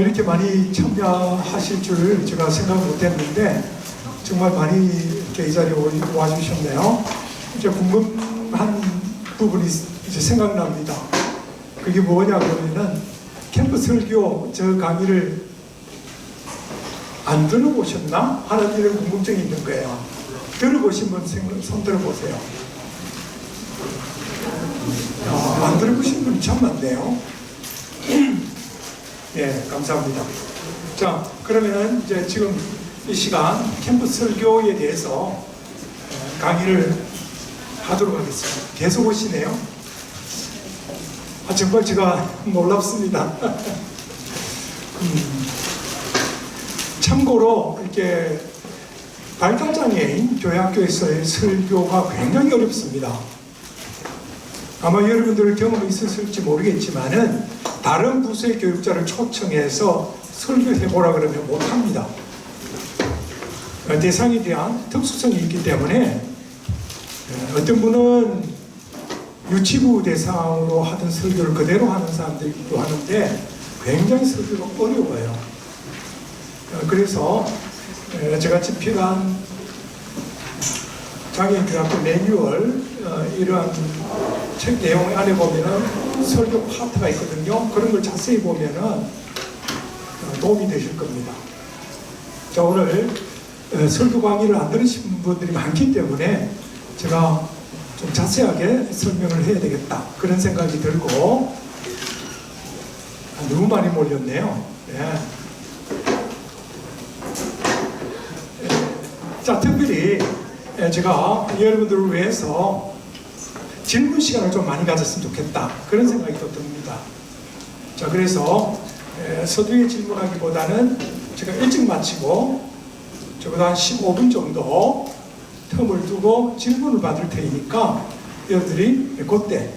이렇게 많이 참여하실 줄 제가 생각 못했는데 정말 많이 이렇게 이 자리에 와주셨네요. 이제 궁금한 부분이 이제 생각납니다. 그게 뭐냐 그러면은 캠프 설교 저 강의를 안 들어보셨나? 하는 이런 궁금증이 있는 거예요. 들어보신 분 손 들어보세요. 안 들어보신 분이 참 많네요. 예, 감사합니다. 자, 그러면은 이제 지금 이 시간 캠프 설교에 대해서 강의를 하도록 하겠습니다. 계속 오시네요. 정말 제가 놀랍습니다. 참고로 이렇게 발달장애인 교회학교에서의 설교가 굉장히 어렵습니다. 아마 여러분들 경험이 있었을지 모르겠지만은 다른 부서의 교육자를 초청해서 설교해보라 그러면 못합니다. 대상에 대한 특수성이 있기 때문에 어떤 분은 유치부 대상으로 하던 설교를 그대로 하는 사람들이기도 하는데 굉장히 설교가 어려워요. 그래서 제가 집필한 장애인교육학교 매뉴얼 이러한 책 내용 안에 보면은 설교 파트가 있거든요. 그런 걸 자세히 보면은 도움이 되실 겁니다. 자, 오늘 설교 강의를 안 들으신 분들이 많기 때문에 제가 좀 자세하게 설명을 해야 되겠다 그런 생각이 들고 너무 많이 몰렸네요. 예. 자, 특별히 제가 여러분들을 위해서 질문 시간을 좀 많이 가졌으면 좋겠다 그런 생각이 또 듭니다. 자, 그래서 서두에 질문하기보다는 제가 일찍 마치고 적어도 한 15분 정도 텀을 두고 질문을 받을 테니까 여러분들이 그때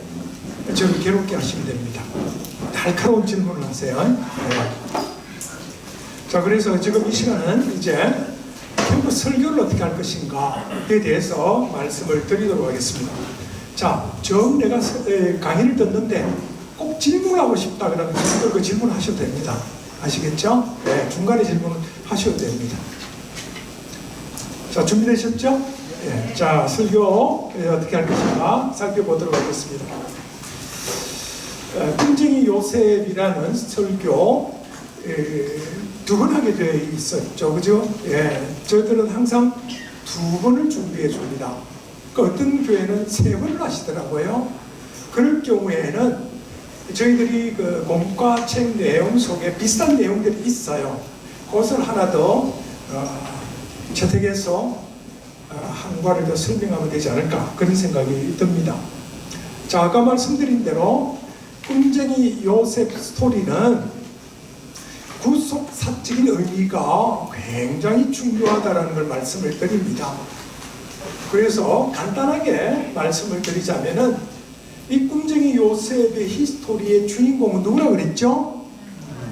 저를 괴롭게 하시면 됩니다. 날카로운 질문을 하세요. 네. 자, 그래서 지금 이 시간은 이제 캠프 설교를 어떻게 할 것인가에 대해서 말씀을 드리도록 하겠습니다. 자, 정 내가 강의를 듣는데 꼭 질문하고 싶다 그러면 그 질문하셔도 됩니다. 아시겠죠? 네, 중간에 질문을 하셔도 됩니다. 자, 준비되셨죠? 네, 자, 설교 어떻게 할 것인가 살펴보도록 하겠습니다. 끔쟁이 요셉이라는 설교 두 번 하게 되어 있었죠. 그죠? 예. 저희들은 항상 두 번을 준비해 줍니다. 어떤 교회는 세 번을 하시더라고요. 그럴 경우에는 저희들이 그 공과책 내용 속에 비슷한 내용들이 있어요. 그것을 하나 더 채택해서 한 과를 더 설명하면 되지 않을까 그런 생각이 듭니다. 자, 아까 말씀드린 대로 끔쟁이 요셉 스토리는 구속사적인 의미가 굉장히 중요하다는 걸 말씀을 드립니다. 그래서 간단하게 말씀을 드리자면은 이 끔쟁이 요셉의 히스토리의 주인공은 누구라 그랬죠?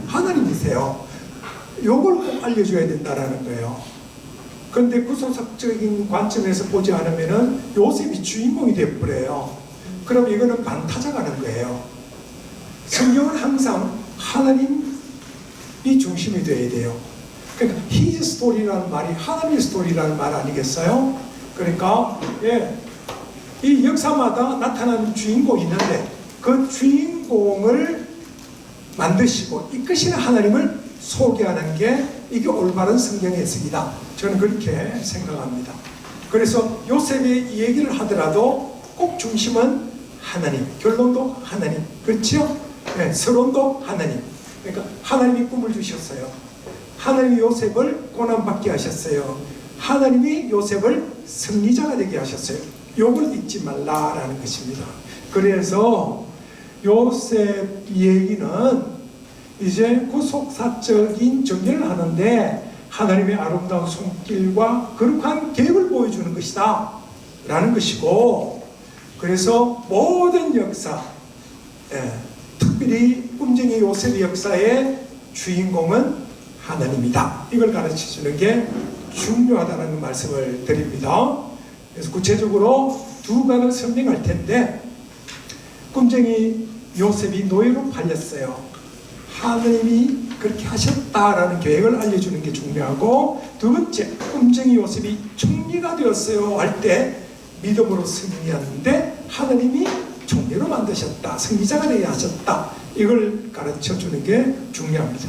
하나님이세요. 요걸 꼭 알려줘야 된다는 거예요. 그런데 구속사적인 관점에서 보지 않으면은 요셉이 주인공이 되어버려요. 그럼 이거는 반타작하는 거예요. 성경은 항상 하나님이 중심이 되어야 돼요. 그러니까 His story라는 말이 하나님의 스토리라는 말 아니겠어요? 그러니까 예, 이 역사마다 나타나는 주인공이 있는데 그 주인공을 만드시고 이끄시는 하나님을 소개하는 게 이게 올바른 성경 해석이다. 저는 그렇게 생각합니다. 그래서 요셉의 얘기를 하더라도 꼭 중심은 하나님, 결론도 하나님, 그렇죠? 네, 서론도 하나님. 그러니까 하나님이 꿈을 주셨어요. 하나님이 요셉을 고난받게 하셨어요. 하나님이 요셉을 승리자가 되게 하셨어요. 요걸 잊지 말라라는 것입니다. 그래서 요셉 얘기는 이제 구속사적인 정리를 하는데 하나님의 아름다운 손길과 거룩한 계획을 보여주는 것이다 라는 것이고, 그래서 모든 역사, 특별히 끔쟁이 요셉의 역사의 주인공은 하나님이다. 이걸 가르쳐주는 게 중요하다는 말씀을 드립니다. 그래서 구체적으로 두 가지를 설명할 텐데, 끔쟁이 요셉이 노예로 팔렸어요. 하느님이 그렇게 하셨다라는 계획을 알려주는 게 중요하고, 두 번째, 꿈쟁이 요셉이 총리가 되었어요 할 때 믿음으로 승리하는데 하느님이 총리로 만드셨다, 승리자가 되게 하셨다, 이걸 가르쳐 주는 게 중요합니다.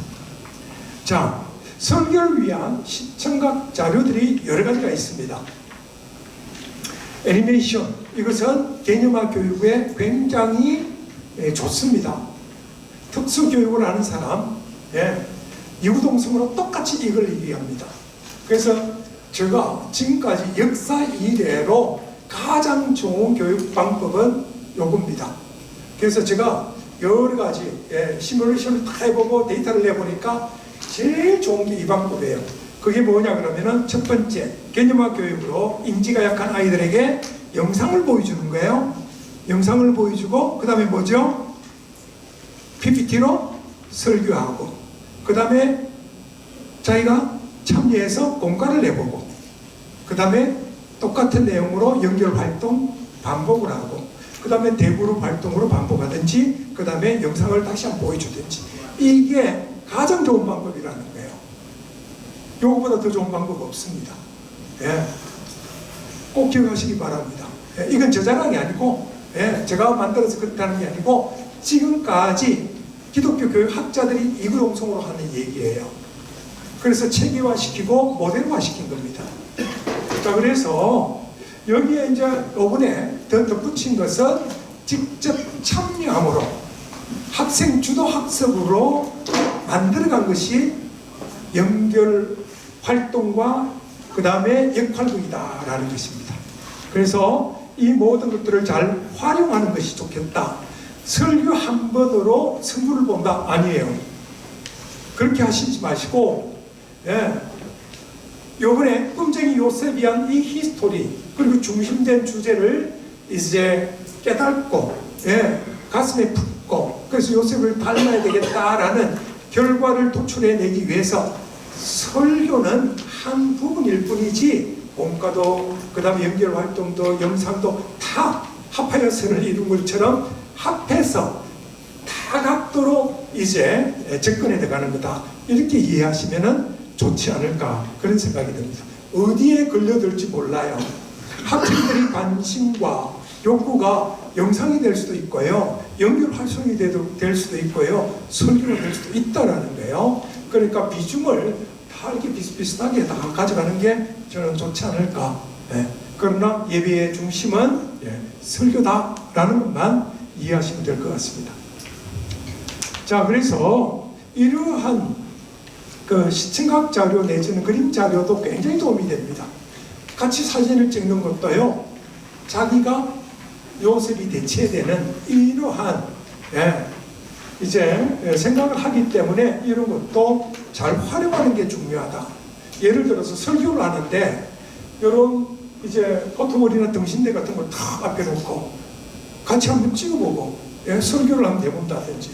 자, 설교를 위한 시청각 자료들이 여러 가지가 있습니다. 애니메이션, 이것은 개념화 교육에 굉장히 좋습니다. 특수교육을 하는 사람, 이구동성으로 똑같이 이걸 얘기합니다. 그래서 제가 지금까지 역사 이래로 가장 좋은 교육 방법은 요겁니다. 그래서 제가 여러 가지 시뮬레이션을 다 해보고 데이터를 내보니까 제일 좋은 게 이 방법이에요. 그게 뭐냐 그러면은, 첫 번째, 개념화 교육으로 인지가 약한 아이들에게 영상을 보여주는 거예요. 영상을 보여주고, 그 다음에 뭐죠? PPT로 설교하고, 그 다음에 자기가 참여해서 공과를 내보고, 그 다음에 똑같은 내용으로 연결 활동 반복을 하고, 그 다음에 대그룹 활동으로 반복하든지, 그 다음에 영상을 다시 한번 보여주든지, 이게 가장 좋은 방법이라는 거예요. 요거보다 더 좋은 방법 없습니다. 꼭 기억하시기 바랍니다. 이건 저 자랑이 아니고, 제가 만들어서 그렇다는 게 아니고, 지금까지 기독교 교육 학자들이 이구동성으로 하는 얘기예요. 그래서 체계화시키고 모델화시킨 겁니다. 자, 그래서 여기에 이제 이번에 더 덧붙인 것은 직접 참여함으로 학생 주도 학습으로 만들어간 것이 연결 활동과 그 다음에 역할극이다라는 것입니다. 그래서 이 모든 것들을 잘 활용하는 것이 좋겠다. 설교 한 번으로 승부를 본다? 아니에요. 그렇게 하시지 마시고, 요번에 꿈쟁이 요셉이 한 이 히스토리, 그리고 중심된 주제를 이제 깨닫고, 가슴에 품고, 그래서 요셉을 닮아야 되겠다라는 결과를 도출해내기 위해서 설교는 한 부분일 뿐이지, 공과도, 그 다음에 연결 활동도, 영상도 다 합하여 선을 이룬 것처럼 합해서 다각도로 이제 접근해 들어가는 거다, 이렇게 이해하시면은 좋지 않을까, 그런 생각이 듭니다. 어디에 걸려들지 몰라요. 학생들이 관심과 욕구가 영상이 될 수도 있고요, 연결 활성이 될 수도 있고요, 설교가 될 수도 있다라는 거예요. 그러니까 비중을 다 이렇게 비슷비슷하게 다 가져가는 게 저는 좋지 않을까. 그러나 예배의 중심은 설교다라는 것만 이해하시면 될 것 같습니다. 자, 그래서 이러한 그 시청각 자료 내지는 그림 자료도 굉장히 도움이 됩니다. 같이 사진을 찍는 것도요, 자기가 요셉이 대체되는 이러한 이제 생각을 하기 때문에 이런 것도 잘 활용하는 게 중요하다. 예를 들어서 설교를 하는데 이런 이제 포토머리나 등신대 같은 걸 다 앞에 놓고 같이 한번 찍어보고 설교를 한번 해본다든지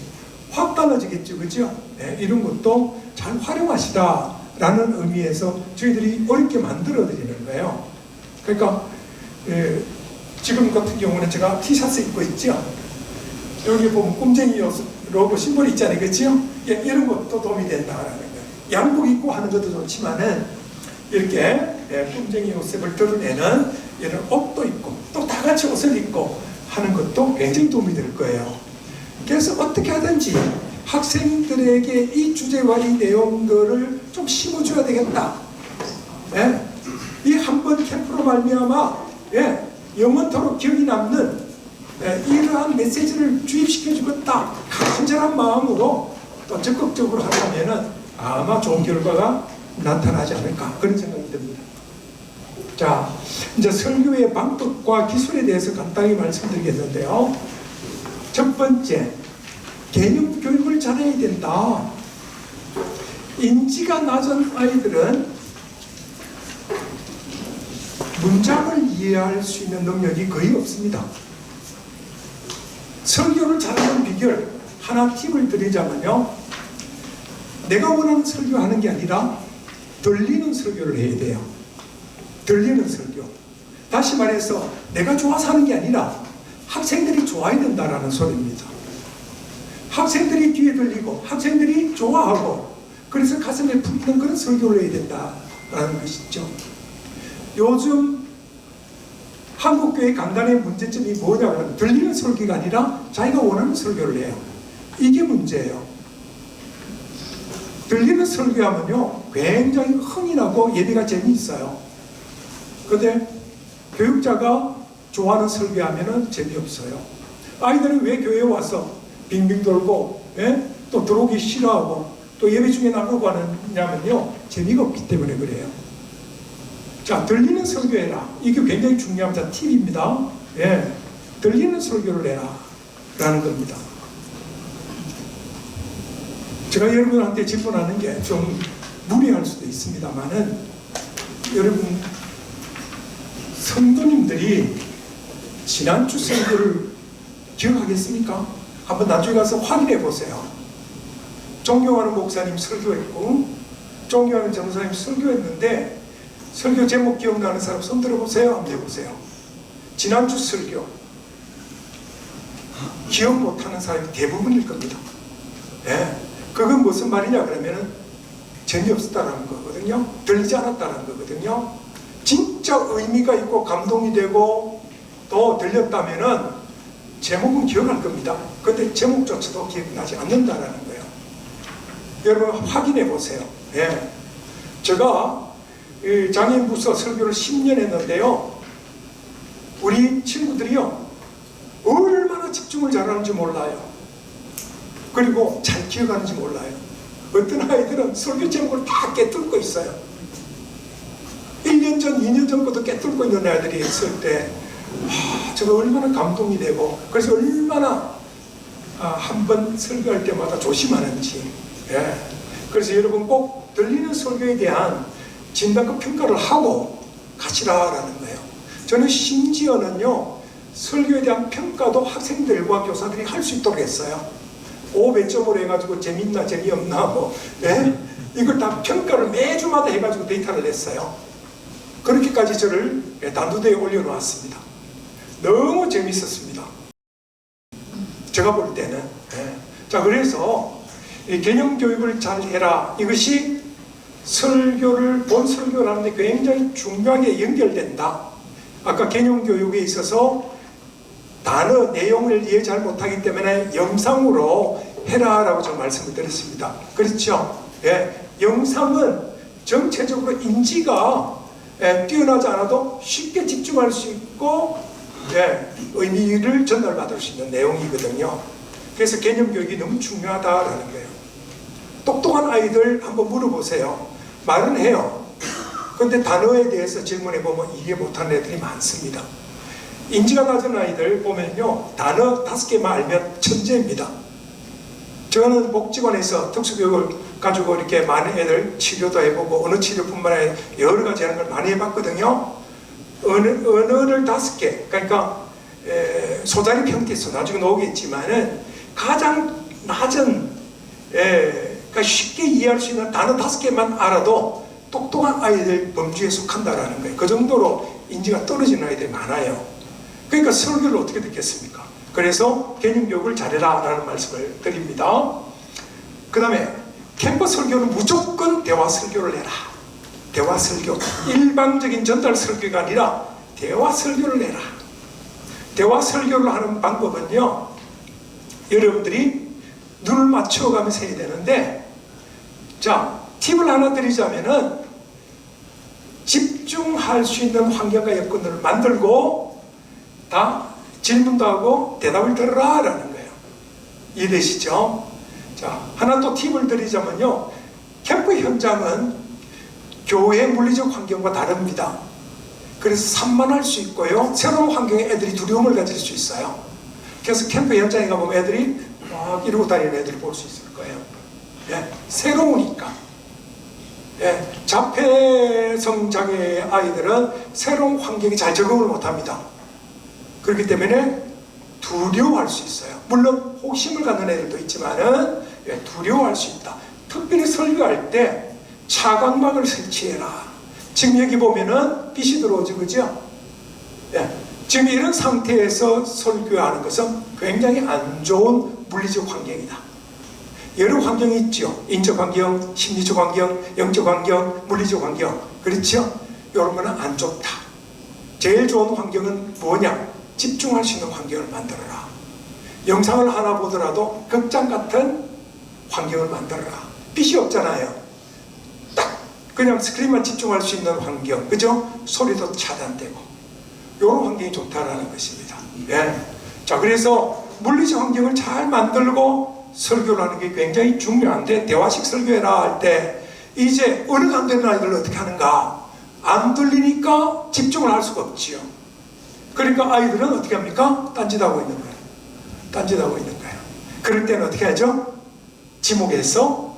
확 달라지겠죠, 그죠? 이런 것도 잘 활용하시다라는 의미에서 저희들이 어렵게 만들어드리는 거예요. 그러니까 지금 같은 경우는 제가 티셔츠 입고 있죠. 여기 보면 꿈쟁이 로고 심볼이 있잖아요, 그렇죠? 이런 것도 도움이 된다라는 거예요. 양복 입고 하는 것도 좋지만은 이렇게 꿈쟁이 요셉을 드러내는 이런 옷도 입고 또 다 같이 옷을 입고 하는 것도 굉장히 도움이 될 거예요. 그래서 어떻게 하든지 학생들에게 이 주제와 이 내용들을 좀 심어줘야 되겠다. 이 한 번 캠프로 말미암아 영원토록 기억이 남는 이러한 메시지를 주입시켜 주겠다, 간절한 마음으로 또 적극적으로 한다면은 아마 좋은 결과가 나타나지 않을까, 그런 생각이 듭니다. 자, 이제 설교의 방법과 기술에 대해서 간단히 말씀드리겠는데요. 첫 번째, 개념 교육을 잘해야 된다. 인지가 낮은 아이들은 문장을 이해할 수 있는 능력이 거의 없습니다. 설교를 잘하는 비결 하나 팁을 드리자면요, 내가 원하는 설교하는 게 아니라 들리는 설교를 해야 돼요. 들리는 설교. 다시 말해서 내가 좋아서 하는 게 아니라 학생들이 좋아야 된다라는 소리입니다. 학생들이 귀에 들리고 학생들이 좋아하고 그래서 가슴에 품는 그런 설교를 해야 된다라는 것이죠. 요즘 한국교회 강단의 문제점이 뭐냐면 들리는 설교가 아니라 자기가 원하는 설교를 해요. 이게 문제예요. 들리는 설교하면요 굉장히 흥이 나고 예배가 재미있어요. 그런데 교육자가 좋아하는 설교하면 재미없어요. 아이들은 왜 교회에 와서 빙빙 돌고 또 들어오기 싫어하고 또 예배 중에 나가고 하느냐면요 재미가 없기 때문에 그래요. 자, 들리는 설교해라. 이게 굉장히 중요한 팁입니다. 들리는 설교를 해라 라는 겁니다. 제가 여러분한테 질문하는 게 좀 무리할 수도 있습니다만은 여러분 성도님들이 지난주 설교를 기억하겠습니까? 한번 나중에 가서 확인해 보세요. 존경하는 목사님 설교했고 존경하는 전도사님 설교했는데 설교 제목 기억나는 사람 손 들어보세요. 한번 해보세요. 지난주 설교 기억 못하는 사람이 대부분일 겁니다. 그건 무슨 말이냐 그러면은 재미없었다는 거거든요. 들리지 않았다는 거거든요. 진짜 의미가 있고 감동이 되고 또 들렸다면은 제목은 기억할 겁니다. 그런데 제목조차도 기억나지 않는다는 거예요. 여러분 확인해 보세요. 제가 장애인 부서 설교를 10년 했는데요. 우리 친구들이요 얼마나 집중을 잘하는지 몰라요. 그리고 잘 기억하는지 몰라요. 어떤 아이들은 설교 제목을 다 깨뚫고 있어요. 1년 전, 2년 전 것도 깨뚫고 있는 아이들이 있을 때 저거 얼마나 감동이 되고 그래서 얼마나 한 번 설교할 때마다 조심하는지. 그래서 여러분 꼭 들리는 설교에 대한 진단과 평가를 하고 가시라라는 거예요. 저는 심지어는요 설교에 대한 평가도 학생들과 교사들이 할 수 있도록 했어요. 5배점으로 해가지고 재밌나 재미없나 뭐 이걸 다 평가를 매주마다 해가지고 데이터를 냈어요. 그렇게까지 저를 단두대에 올려놓았습니다. 너무 재밌었습니다. 제가 볼 때는. 자, 그래서 이 개념교육을 잘 해라. 이것이 설교를 본 설교를 하는데 굉장히 중요하게 연결된다. 아까 개념교육에 있어서 단어 내용을 이해 잘 못하기 때문에 영상으로 해라라고 좀 말씀을 드렸습니다. 그렇죠? 영상은 전체적으로 인지가 뛰어나지 않아도 쉽게 집중할 수 있고 의미를 전달받을 수 있는 내용이거든요. 그래서 개념교육이 너무 중요하다라는 거예요. 똑똑한 아이들 한번 물어보세요. 말은 해요. 그런데 단어에 대해서 질문해보면 이해 못하는 애들이 많습니다. 인지가 낮은 아이들 보면요 단어 5개만 알면 천재입니다. 저는 복지관에서 특수교육을 가지고 이렇게 많은 애들 치료도 해보고 언어 치료뿐만 아니라 여러 가지 하는 걸 많이 해봤거든요. 언어를 5개 그러니까 소자리 형태에서 나중에 나오겠지만은 가장 낮은 그러니까 쉽게 이해할 수 있는 단어 5개만 알아도 똑똑한 아이들 범주에 속한다라는 거예요. 그 정도로 인지가 떨어지는 아이들이 많아요. 그러니까 설교를 어떻게 듣겠습니까? 그래서 개념교육을 잘해라 라는 말씀을 드립니다. 그 다음에 캠퍼스 설교는 무조건 대화 설교를 해라. 대화 설교. 일방적인 전달 설교가 아니라 대화 설교를 해라. 대화 설교를 하는 방법은요 여러분들이 눈을 맞춰가면서 해야 되는데 자 팁을 하나 드리자면은 집중할 수 있는 환경과 여건을 만들고 다 질문도 하고 대답을 들어라 라는 거예요. 이해되시죠? 자, 하나 또 팁을 드리자면요 캠프 현장은 교회 물리적 환경과 다릅니다. 그래서 산만할 수 있고요 새로운 환경에 애들이 두려움을 가질 수 있어요. 그래서 캠프 현장에 가보면 애들이 막 이러고 다니는 애들을 볼 수 있을 거예요. 새로우니까. 자폐성 장애 아이들은 새로운 환경에 잘 적응을 못합니다. 그렇기 때문에 두려워할 수 있어요. 물론 호기심을 갖는 애들도 있지만은 두려워할 수 있다. 특별히 설교할 때 차광막을 설치해라. 지금 여기 보면은 빛이 들어오죠, 그죠? 지금 이런 상태에서 설교하는 것은 굉장히 안 좋은 물리적 환경이다. 여러 환경이 있죠. 인적 환경, 심리적 환경, 영적 환경, 물리적 환경. 그렇죠? 이런 거는 안 좋다. 제일 좋은 환경은 뭐냐? 집중할 수 있는 환경을 만들어라. 영상을 하나 보더라도 극장 같은 환경을 만들어라. 빛이 없잖아요. 딱 그냥 스크린만 집중할 수 있는 환경, 그죠? 소리도 차단되고 이런 환경이 좋다라는 것입니다. 예. 자, 그래서 물리적 환경을 잘 만들고 설교를 하는 게 굉장히 중요한데, 대화식 설교해라 할 때 이제 언어가 안 되는 아이들을 어떻게 하는가? 안 들리니까 집중을 할 수가 없지요. 그러니까 아이들은 어떻게 합니까? 딴짓하고 있는 거예요. 딴짓하고 있는 거예요. 그럴 때는 어떻게 하죠? 지목해서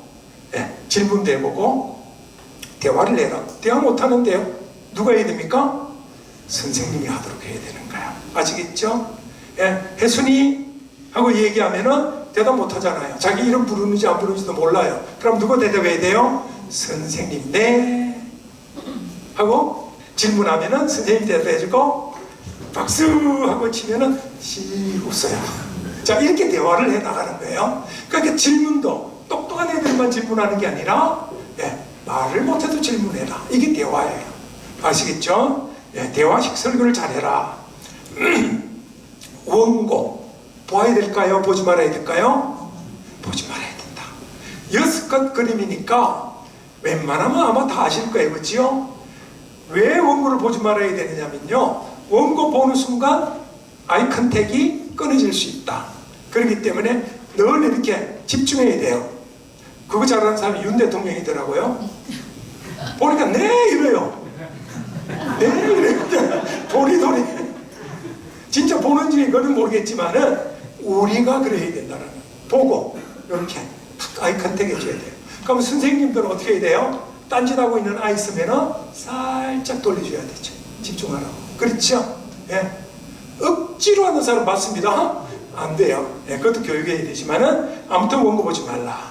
질문도 해보고 대화를 해라. 대화 못하는데요, 누가 해야 됩니까? 선생님이 하도록 해야 되는 거예요. 아시겠죠? 혜순이 하고 얘기하면은 대답 못하잖아요. 자기 이름 부르는지 안 부르는지도 몰라요. 그럼 누가 대답해야 돼요? 선생님. 네 하고 질문하면은 선생님이 대답해주고 박수 하고 치면은 씩 웃어요. 자, 이렇게 대화를 해 나가는 거예요. 그러니까 질문도 똑똑한 애들만 질문하는 게 아니라 말을 못해도 질문해라. 이게 대화예요. 아시겠죠? 대화식 설교를 잘해라. 원고 보아야 될까요? 보지 말아야 될까요? 보지 말아야 된다. 6컷 그림이니까 웬만하면 아마 다 아실 거예요. 그렇지요? 왜 원고를 보지 말아야 되느냐면요, 원고 보는 순간 아이 컨택이 끊어질 수 있다. 그렇기 때문에 늘 이렇게 집중해야 돼요. 그거 잘하는 사람이 윤 대통령이더라고요. 보니까 네 이래요. 네 이래요. 도리도리. 진짜 보는지 그건 모르겠지만은 우리가 그래야 된다는, 보고 이렇게 탁 아이 컨택 해줘야 돼요. 그럼 선생님들은 어떻게 해야 돼요? 딴짓하고 있는 아이 있으면은 살짝 돌려줘야 되죠. 집중하라고. 그렇죠? 억지로 하는 사람 맞습니다. 안 돼요. 그것도 교육해야 되지만은 아무튼 원고 보지 말라.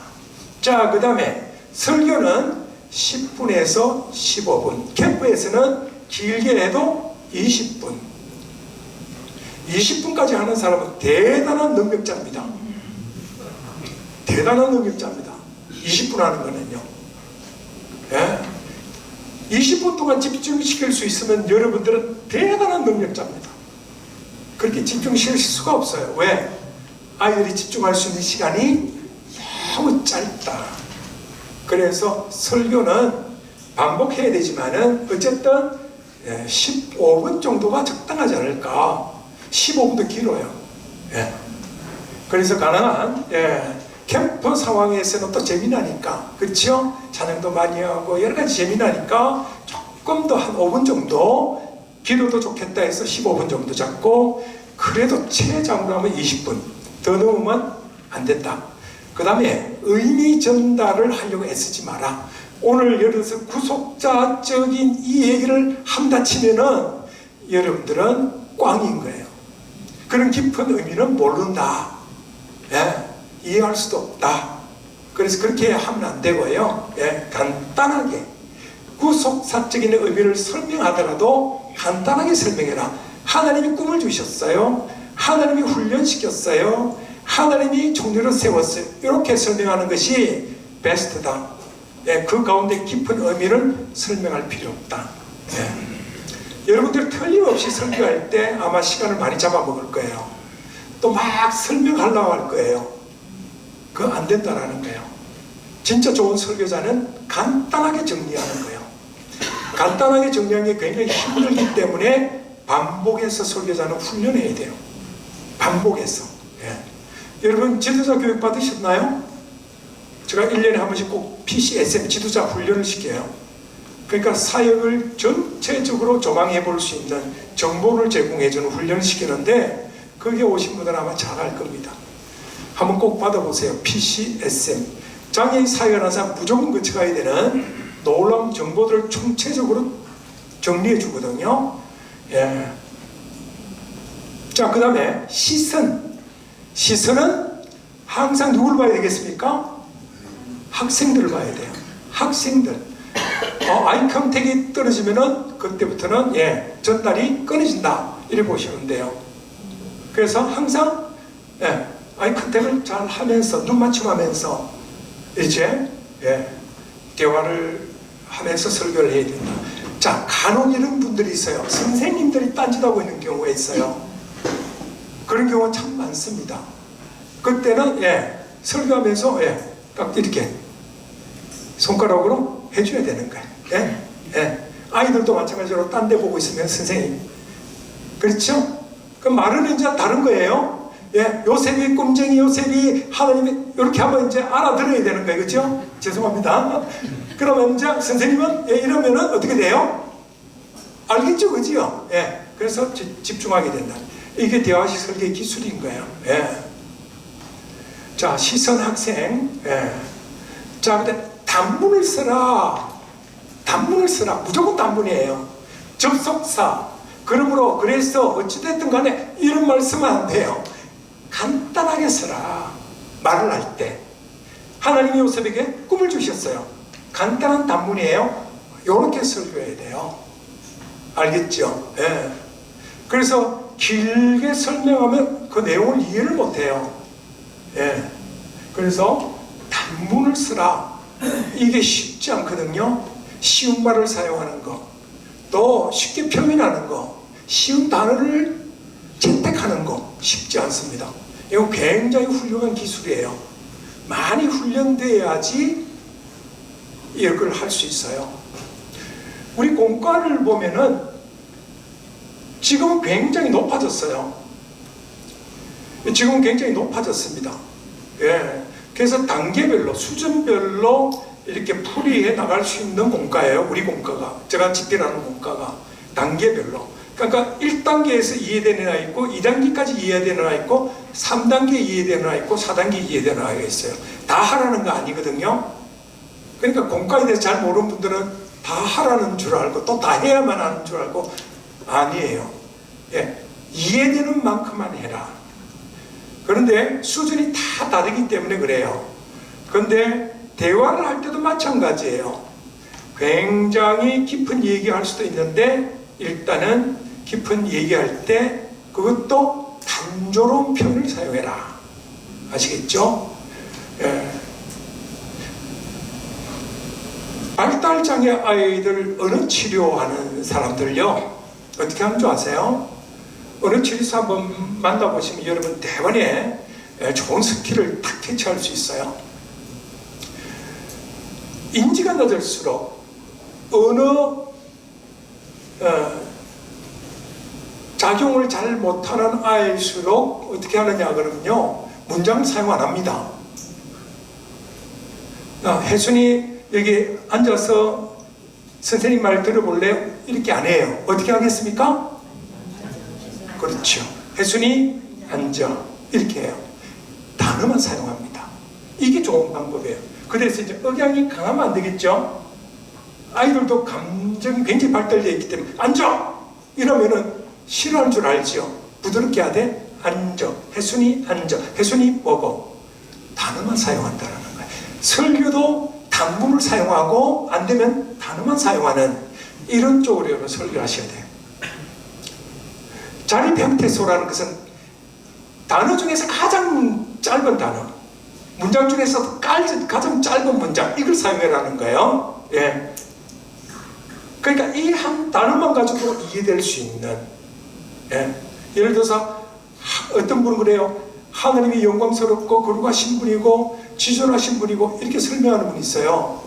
자, 그 다음에 설교는 10분에서 15분. 캠프에서는 길게 해도 20분. 20분까지 하는 사람은 대단한 능력자입니다. 대단한 능력자입니다. 20분 하는 거는요. 20분 동안 집중시킬 수 있으면 여러분들은 대단한 능력자입니다. 그렇게 집중시킬 수가 없어요. 왜? 아이들이 집중할 수 있는 시간이 너무 짧다. 그래서 설교는 반복해야 되지만은 어쨌든 15분 정도가 적당하지 않을까. 15분도 길어요. 그래서 가능한 캠프 상황에서는 또 재미나니까, 그렇죠? 찬양도 많이 하고 여러 가지 재미나니까 조금 더 한 5분 정도 길어도 좋겠다 해서 15분 정도 잡고, 그래도 최장으로 하면 20분, 더 넘으면 안 된다. 그 다음에 의미 전달을 하려고 애쓰지 마라. 오늘 예를 들어서 구속자적인 이 얘기를 한다 치면은 여러분들은 꽝인 거예요. 그런 깊은 의미는 모른다. 이해할 수도 없다. 그래서 그렇게 하면 안 되고요. 간단하게 구속사적인 의미를 설명하더라도 간단하게 설명해라. 하나님이 꿈을 주셨어요. 하나님이 훈련시켰어요. 하나님이 종류를 세웠어요. 이렇게 설명하는 것이 베스트다. 그 가운데 깊은 의미를 설명할 필요 없다. 여러분들 틀림없이 설교할 때 아마 시간을 많이 잡아먹을 거예요. 또 막 설명하려고 할 거예요. 그거 안 된다라는 거예요. 진짜 좋은 설교자는 간단하게 정리하는 거예요. 간단하게 정리하는 게 굉장히 힘들기 때문에 반복해서 설교자는 훈련해야 돼요. 반복해서. 여러분 지도자 교육 받으셨나요? 제가 1년에 한 번씩 꼭 PCSM 지도자 훈련을 시켜요. 그러니까 사역을 전체적으로 조망해 볼 수 있는 정보를 제공해주는 훈련을 시키는데, 거기에 오신 분들은 아마 잘할 겁니다. 한번 꼭 받아보세요. PCSM. 장애인 사역을 하는 사람 무조건 거쳐가야 되는 놀라운 정보들을 총체적으로 정리해 주거든요. 자, 그 다음에 시선. 시선은 항상 누굴 봐야 되겠습니까? 학생들을 봐야 돼요. 학생들. 아이 컨택이 떨어지면은 그때부터는 전달이 끊어진다. 이렇게 보시면 돼요. 그래서 항상 아이 컨택을 잘 하면서 눈 맞춤하면서 이제 대화를 하면서 설교를 해야 된다. 자, 간혹 이런 분들이 있어요. 선생님들이 딴짓하고 있는 경우가 있어요. 그런 경우가 참 많습니다. 그때는 설교하면서 딱 이렇게 손가락으로 해줘야 되는 거예요. 아이들도 마찬가지로 딴 데 보고 있으면 선생님, 그렇죠? 그 말은 이제 다른 거예요. 요셉이 꼼쟁이 요셉이 하나님이 이렇게 하면 이제 알아들어야 되는 거예요. 그렇죠? 죄송합니다. 그러면 이제 선생님은 이러면은 어떻게 돼요? 알겠죠? 그죠? 그래서 집중하게 된다. 이게 대화식 설계 기술인 거예요. 자, 시선 학생. 자, 근데 단문을 써라. 단문을 써라. 무조건 단문이에요. 접속사. 그러므로 그래서 어찌됐든 간에 이런 말 쓰면 안 돼요. 간단하게 써라. 말을 할 때. 하나님이 요셉에게 꿈을 주셨어요. 간단한 단문이에요. 요렇게 설교해야 돼요. 알겠죠? 그래서 길게 설명하면 그 내용을 이해를 못해요. 그래서 단문을 쓰라. 이게 쉽지 않거든요. 쉬운 말을 사용하는 거, 또 쉽게 표현하는 거, 쉬운 단어를 채택하는 거 쉽지 않습니다. 이거 굉장히 훌륭한 기술이에요. 많이 훈련돼야지 이걸 할 수 있어요. 우리 공과를 보면은 지금은 굉장히 높아졌어요. 지금은 굉장히 높아졌습니다. 그래서 단계별로, 수준별로 이렇게 풀이해 나갈 수 있는 공과예요. 우리 공과가. 제가 집필하는 공과가. 단계별로. 그러니까 1단계에서 이해되는 아이 있고 2단계까지 이해되는 아이 있고 3단계 이해되는 아이 있고 4단계 이해되는 아이가 있어요. 다 하라는 거 아니거든요. 그러니까 공과에 대해서 잘 모르는 분들은 다 하라는 줄 알고 또 다 해야만 하는 줄 알고 아니에요. 이해되는 만큼만 해라. 그런데 수준이 다 다르기 때문에 그래요. 그런데 대화를 할 때도 마찬가지예요. 굉장히 깊은 얘기할 수도 있는데 일단은 깊은 얘기할 때 그것도 단조로운 표현을 사용해라. 아시겠죠? 발달장애 아이들 언어 치료하는 사람들요, 어떻게 하는 줄 아세요? 언어 치료사 한번 만나보시면 여러분 대번에 좋은 스킬을 탁 캐치할 수 있어요. 인지가 낮을수록 언어 작용을 잘 못하는 아이일수록 어떻게 하느냐 그러면요, 문장을 사용 안 합니다. 혜순이 여기 앉아서 선생님 말 들어볼래요? 이렇게 안 해요. 어떻게 하겠습니까? 그렇죠. 혜순이 앉아. 이렇게 해요. 단어만 사용합니다. 이게 좋은 방법이에요. 그래서 이제 억양이 강하면 안 되겠죠? 아이들도 감정이 굉장히 발달되어 있기 때문에 앉아! 이러면은 싫어하는 줄 알죠? 부드럽게 해야 돼? 앉아. 혜순이 앉아. 혜순이 먹어. 단어만 사용한다는 거예요. 설교도 단문을 사용하고 안 되면 단어만 사용하는 이런 쪽으로 설교하셔야 돼요. 자립형태소라는 것은 단어 중에서 가장 짧은 단어, 문장 중에서 가장 짧은 문장, 이걸 사용해라는 거예요. 그러니까 이 한 단어만 가지고 이해될 수 있는, 예를 들어서 어떤 분은 그래요. 하나님이 영광스럽고 거룩하신 분이고 지존하신 분이고 이렇게 설명하는 분이 있어요.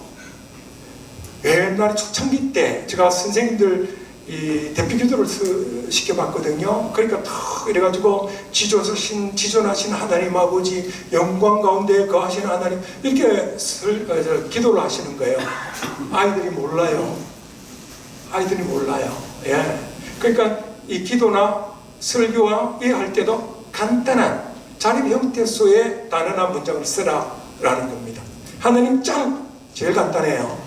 옛날에 초창기 때 제가 선생님들 이 대표 기도를 시켜봤거든요. 그러니까 탁 이래가지고 지존하신 하나님 아버지, 영광 가운데 거하시는 하나님, 이렇게 기도를 하시는 거예요. 아이들이 몰라요. 아이들이 몰라요. 그러니까 이 기도나 설교와 이해할 때도 간단한 자립 형태소의 단어나 문장을 쓰라라는 겁니다. 하나님 짱! 제일 간단해요.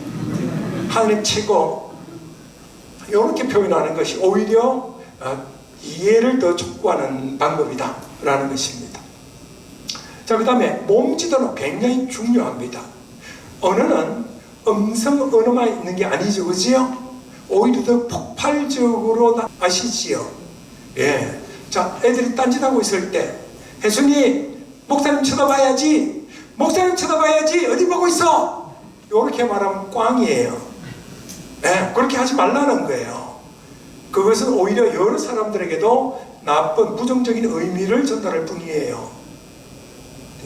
하나님 최고! 이렇게 표현하는 것이 오히려 이해를 더 촉구하는 방법이다 라는 것입니다. 자, 그 다음에 몸지도는 굉장히 중요합니다. 언어는 음성 언어만 있는 게 아니죠, 그지요? 오히려 더 폭발적으로 아시지요? 자, 애들이 딴짓하고 있을 때 혜순이 목사님 쳐다봐야지, 목사님 쳐다봐야지, 어디 보고 있어, 이렇게 말하면 꽝이에요. 네, 그렇게 하지 말라는 거예요. 그것은 오히려 여러 사람들에게도 나쁜 부정적인 의미를 전달할 뿐이에요.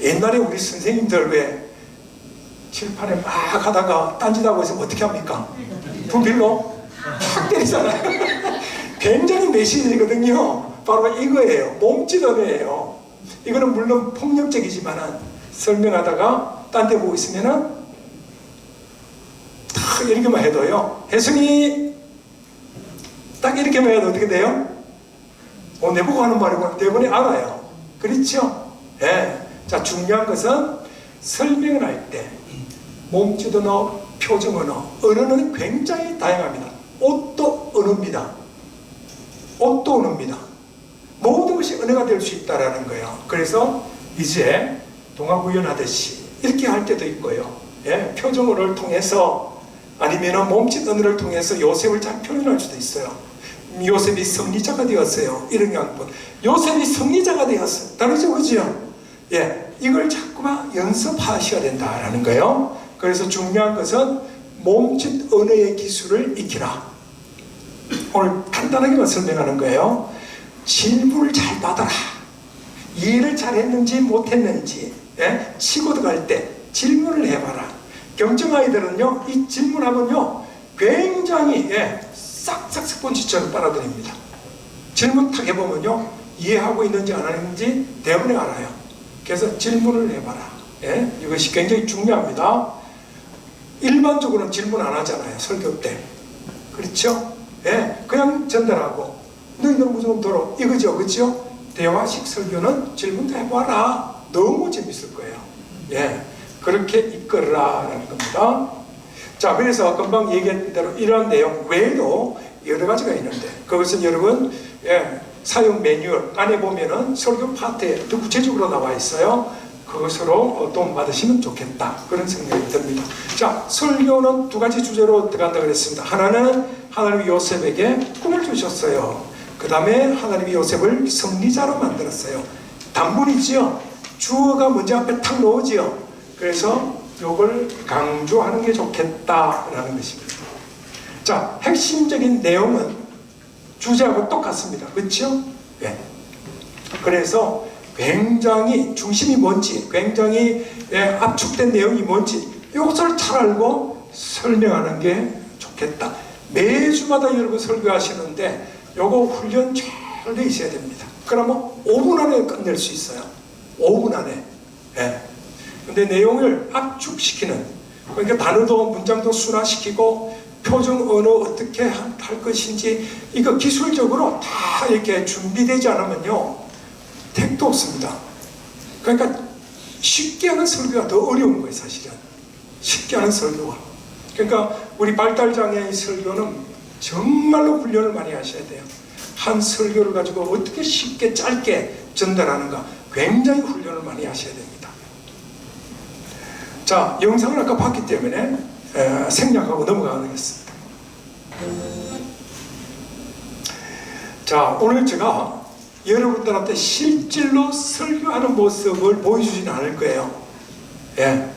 옛날에 우리 선생님들 왜 칠판에 막 하다가 딴짓하고 있으면 어떻게 합니까? 분필로 확 때리잖아요. 굉장히 메시지거든요. 바로 이거예요. 몸짓 언어예요. 이거는 물론 폭력적이지만 설명하다가 딴 데 보고 있으면은 딱 이렇게만 해도요, 혜승이 딱 이렇게만 해도 어떻게 돼요? 내보고 하는 말이고 대본에 알아요. 그렇죠? 예. 자, 중요한 것은 설명을 할 때 몸짓 언어, 표정 언어, 언어는 굉장히 다양합니다. 옷도 언어입니다. 옷도 언어입니다. 모든 것이 언어가 될 수 있다는 거예요. 그래서 이제 동화구연 하듯이 이렇게 할 때도 있고요. 예, 표정 언어를 통해서 아니면 몸짓 언어를 통해서 요셉을 잘 표현할 수도 있어요. 요셉이 승리자가 되었어요. 이런 양분. 요셉이 승리자가 되었어요. 다르죠, 그죠? 예, 이걸 자꾸만 연습하셔야 된다라는 거예요. 그래서 중요한 것은 몸짓 언어의 기술을 익히라. 오늘 간단하게만 설명하는 거예요. 질문을 잘 받아라. 이해를 잘했는지 못했는지, 예? 치고 들어갈 때 질문을 해봐라. 경청아이들은요, 이 질문하면요 굉장히 싹싹 스펀지처럼 빨아들입니다. 질문 탁 해보면요 이해하고 있는지 안 하는지 대부분 알아요. 그래서 질문을 해봐라. 예? 이것이 굉장히 중요합니다. 일반적으로는 질문 안 하잖아요, 설교 때. 그렇죠? 예? 그냥 전달하고 너희들 무조건 들어, 이거죠, 그렇죠? 대화식 설교는 질문도 해봐라. 너무 재밌을 거예요. 예, 그렇게 이끌어라라는 겁니다. 자, 그래서 금방 얘기한 대로 이러한 내용 외에도 여러 가지가 있는데, 그것은 여러분 사용 매뉴얼 안에 보면은 설교 파트에 더 구체적으로 나와 있어요. 그것으로 도움 받으시면 좋겠다, 그런 생각이 듭니다. 자, 설교는 두 가지 주제로 들어간다 그랬습니다. 하나는 하나님이 요셉에게 꿈을 주셨어요. 그 다음에 하나님이 요셉을 승리자로 만들었어요. 단문이지요. 주어가 먼저 앞에 탁 놓으지요. 그래서 이걸 강조하는 게 좋겠다라는 것입니다. 자, 핵심적인 내용은 주제하고 똑같습니다. 그렇죠? 네. 그래서 굉장히 중심이 뭔지, 굉장히 압축된 내용이 뭔지 이것을 잘 알고 설명하는 게 좋겠다. 매주마다 여러분 설교하시는데 요거 훈련 잘 돼 있어야 됩니다. 그러면 5분 안에 끝낼 수 있어요. 5분 안에. 예. 근데 내용을 압축시키는, 그러니까 단어도 문장도 순화시키고 표정 언어 어떻게 할 것인지 이거 기술적으로 다 이렇게 준비되지 않으면요 택도 없습니다. 그러니까 쉽게 하는 설교가 더 어려운 거예요, 사실은. 쉽게 하는 설교가. 그러니까 우리 발달장애인 설교는 정말로 훈련을 많이 하셔야 돼요. 한 설교를 가지고 어떻게 쉽게 짧게 전달하는가 굉장히 훈련을 많이 하셔야 됩니다. 자, 영상을 아까 봤기 때문에 생략하고 넘어가겠습니다. 자, 오늘 제가 여러분들한테 실질로 설교하는 모습을 보여주지는 않을 거예요. 예,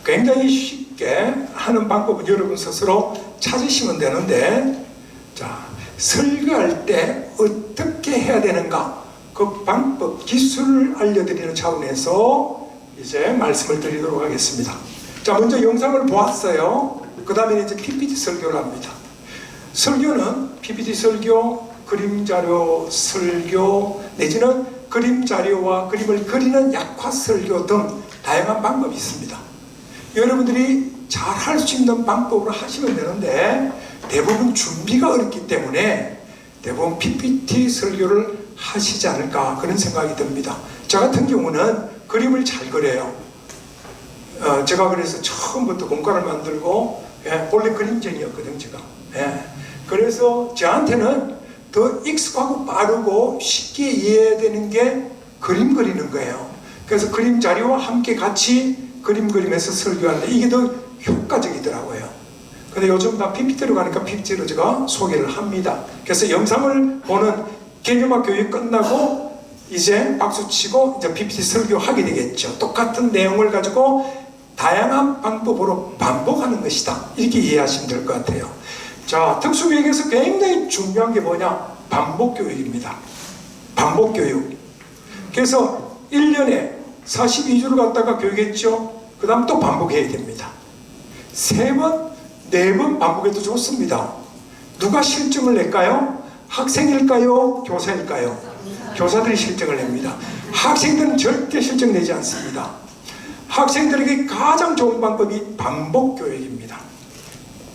굉장히 쉽게 하는 방법은 여러분 스스로 찾으시면 되는데, 자, 설교할 때 어떻게 해야 되는가, 그 방법, 기술을 알려드리는 차원에서 이제 말씀을 드리도록 하겠습니다. 자, 먼저 영상을 보았어요. 그 다음에 이제 PPT 설교를 합니다. 설교는 PPT 설교, 그림 자료 설교, 내지는 그림 자료와 그림을 그리는 약화 설교 등 다양한 방법이 있습니다. 여러분들이 잘 할 수 있는 방법으로 하시면 되는데, 대부분 준비가 어렵기 때문에 대부분 PPT 설교를 하시지 않을까, 그런 생각이 듭니다. 저 같은 경우는 그림을 잘 그려요. 제가 그래서 처음부터 공과를 만들고, 원래 그림쟁이였거든요, 제가. 그래서 저한테는 더 익숙하고 빠르고 쉽게 이해되는 게 그림 그리는 거예요. 그래서 그림 자료와 함께 같이 그림 그리면서 설교하는데 이게 더 효과적이더라고요. 근데 요즘 다 PPT로 가니까 PPT로 제가 소개를 합니다. 그래서 영상을 보는 개념학 교육 끝나고 이제 박수치고 이제 PPT 설교하게 되겠죠. 똑같은 내용을 가지고 다양한 방법으로 반복하는 것이다. 이렇게 이해하시면 될 것 같아요. 자, 특수교육에서 굉장히 중요한 게 뭐냐? 반복교육입니다. 반복교육. 그래서 1년에 42주를 갖다가 교육했죠. 그 다음 또 반복해야 됩니다. 3번, 4번 반복해도 좋습니다. 누가 실증을 낼까요? 학생일까요? 교사일까요? 교사들이 실증을 냅니다. 학생들은 절대 실증 내지 않습니다. 학생들에게 가장 좋은 방법이 반복교육입니다.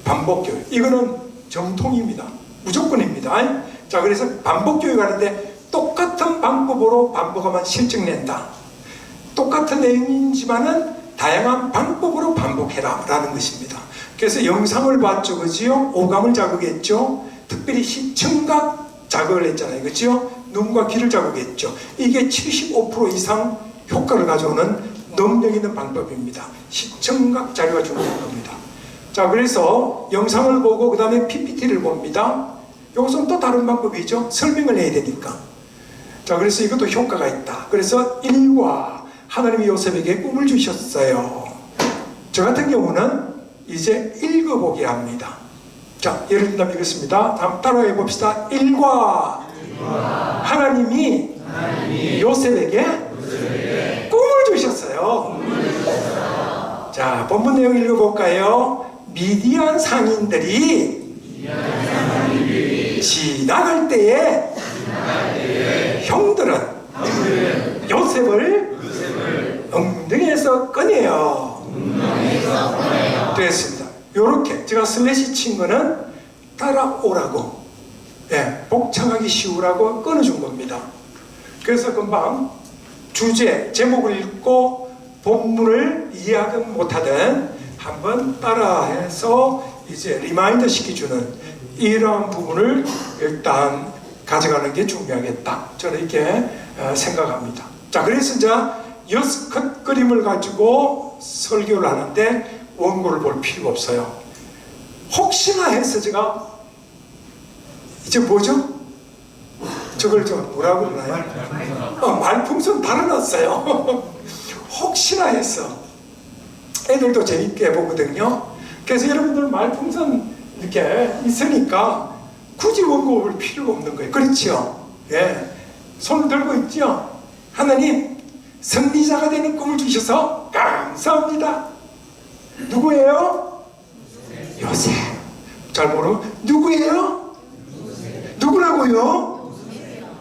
반복교육. 이거는 정통입니다. 무조건입니다. 자, 그래서 반복교육 하는데 똑같은 방법으로 반복하면 실증 낸다. 똑같은 내용이지만은 다양한 방법으로 반복해라 라는 것입니다. 그래서 영상을 봤죠, 그지요? 오감을 자극했죠. 특별히 시청각 자극을 했잖아요, 그지요? 눈과 귀를 자극했죠. 이게 75% 이상 효과를 가져오는 능력 있는 방법입니다. 시청각 자료가 중요한 겁니다. 자, 그래서 영상을 보고 그 다음에 PPT를 봅니다. 이것은 또 다른 방법이죠. 설명을 해야 되니까. 자, 그래서 이것도 효과가 있다. 그래서 1과 하나님이 요셉에게 꿈을 주셨어요. 저 같은 경우는 이제 읽어보기 합니다. 자, 예를 들면 이것입니다. 다음 따라해 봅시다. 1과 하나님이 요셉에게 꿈을 주셨어요. 자, 본문 내용 읽어볼까요? 미디안 상인들이 지나갈 때에 형들은 요셉을 엉덩이에서 꺼내요. 됐습니다. 요렇게 제가 슬래시 친 거는 따라오라고, 복창하기 쉬우라고 끊어준 겁니다. 그래서 금방 주제, 제목을 읽고 본문을 이해하든 못하든 한번 따라해서 이제 리마인드 시켜주는 이러한 부분을 일단 가져가는 게 중요하겠다. 저는 이렇게 생각합니다. 자, 그래서 이제 6컷 그림을 가지고 설교를 하는데 원고를 볼 필요가 없어요. 혹시나 해서 제가 이제 뭐죠? 저걸 저 뭐라고 그러나요? 말풍선 달아놨어요. 혹시나 해서 애들도 재밌게 보거든요. 그래서 여러분들 말풍선 이렇게 있으니까 굳이 원고 볼 필요가 없는 거예요. 그렇죠? 예. 손을 들고 있죠? 하나님, 승리자가 되는 꿈을 주셔서 감사합니다. 누구예요? 요셉. 잘 모르고 누구예요? 누구라고요?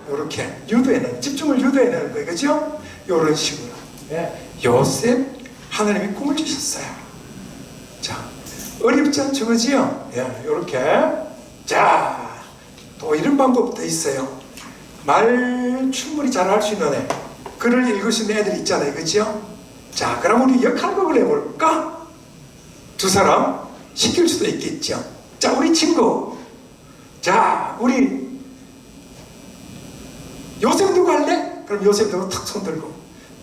이렇게 유도해내는, 집중을 유도해내는 거예요. 그죠? 이런 식으로. 예. 요셉, 하나님이 꿈을 주셨어요. 자, 어렵지 않죠, 그지요? 예, 이렇게. 자, 또 이런 방법도 있어요. 말 충분히 잘할 수 있는 애, 글을 읽을 수 있는 애들 있잖아요, 그지요? 자, 그럼 우리 역할극을 해볼까? 두 사람 시킬 수도 있겠죠. 자, 우리 친구. 자, 우리 요셉 누구 할래? 그럼 요셉 누구 탁 손 들고.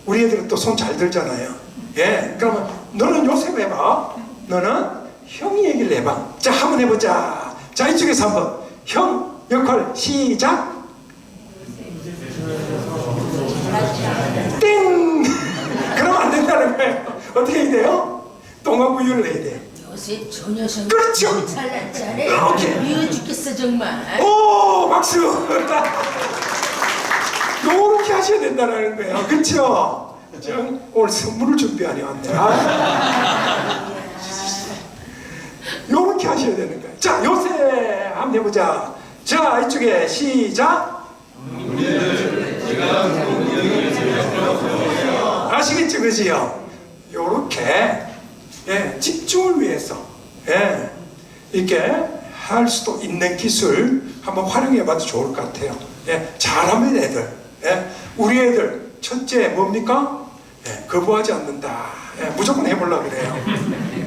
우리 애들은 또 손 잘 들잖아요. 예, 그러면 너는 요셉 해봐. 너는 형이 얘기를 해봐. 자, 한번 해보자. 자, 이쪽에서 한번 형 역할 시작. 띵. 그러면 안 된다는 거예요. 어떻게 해야 돼요? 동화구이를 해야 돼요. 요새 저 녀석 그렇죠. 잘났잖아. 이렇게. 미워 죽겠어 정말. 오, 박수. 요렇게 하셔야 된다는 거예요. 그렇죠? 저는 오늘 선물을 준비하니 왔네. 요렇게 하셔야 되는 거예요. 자, 요새 한번 해보자. 자, 이쪽에 시작. 아시겠죠, 그지요? 요렇게, 예, 집중을 위해서, 예, 이렇게 할 수도 있는 기술 한번 활용해봐도 좋을 것 같아요. 예, 잘하면 애들, 예, 우리 애들 첫째 뭡니까? 예, 거부하지 않는다. 예, 무조건 해보려고 그래요.